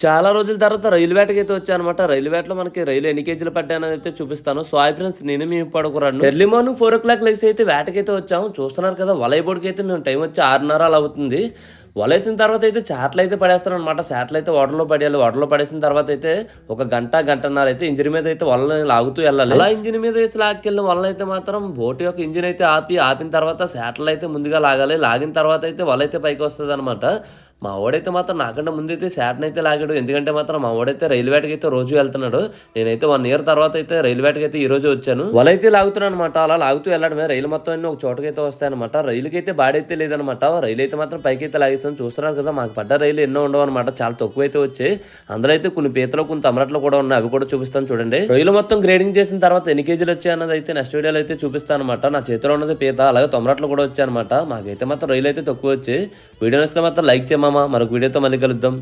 చాలా రోజుల తర్వాత రైలు వేటకైతే వచ్చానమాట. రైలు వేటలో మనకి రైలు ఎన్ని కేజీలు పడ్డాయనేది అయితే చూపిస్తాను. సో హాయ్ ఫ్రెండ్స్, నేను మీ పడుకురాను. ఎర్లీ మార్నింగ్ 4:00 లేసి అయితే వేటకైతే వచ్చాము. చూస్తున్నారు కదా, వలైబోర్డ్కి అయితే మేము టైం వచ్చి 6:30 అలా అవుతుంది. వలేసిన తర్వాత అయితే చాట్లు అయితే పడేస్తాను అనమాట. చాట్లు అయితే వాటర్లో పడేయాలి. వాటర్లో పడేసిన తర్వాత అయితే ఒక గంటన్నర అయితే ఇంజిన్ మీద అయితే వలని లాగుతూ వెళ్ళాలి. అలా ఇంజిన్ మీద వేసి లాక్కెళ్ళిన వలన అయితే మాత్రం బోట్ యొక్క ఇంజిన్ అయితే ఆపిన తర్వాత చాట్లు అయితే ముందుగా లాగాలి. లాగిన తర్వాత అయితే వల అయితే పైకి వస్తుంది అనమాట. మా వాడైతే మాత్రం నాకంటే ముందైతే శాట్ని అయితే లాగాడు. ఎందుకంటే మాత్రం మా వాడైతే రైలు వేటకి అయితే రోజు వెళ్తున్నాడు. నేనైతే 1 ఇయర్ తర్వాత అయితే రైలు వేటకి అయితే ఈ రోజు వచ్చాను. వలైతే లాగుతున్నాను అనమాట. అలా లాగుతూ వెళ్ళడమే రైలు మొత్తం అన్ని ఒక చోటకైతే వస్తాయి అనమాట. రైలుకి అయితే బాడైతే లేదనమాట. రైలు అయితే మాత్రం పైకి అయితే లాగేస్తాను. చూస్తున్నారు కదా, మాకు పడ్డ రైలు ఎన్నో ఉండవు అనమాట. చాలా తక్కువ అయితే వచ్చాయి. అందులో అయితే కొన్ని పీతలు కొన్ని తమరట్లు కూడా ఉన్నాయి. అవి కూడా చూపిస్తాను చూడండి. రైలు మొత్తం గ్రేడింగ్ చేసిన తర్వాత ఎన్ని కేజీలు వచ్చాయి అన్నది అయితే నెక్స్ట్ వీడియోలో అయితే చూపిస్తాను అనమాట. నా చేతిలో ఉన్నది పీత, అలాగే తమరట్లు కూడా వచ్చాయి అనమాట. మాకైతే మాత్రం రైలు అయితే తక్కువ వచ్చాయి. వీడియో నచ్చితే మాత్రం లైక్ చేయమా. మరొక వీడియోతో మళ్ళీ కలుద్దాం.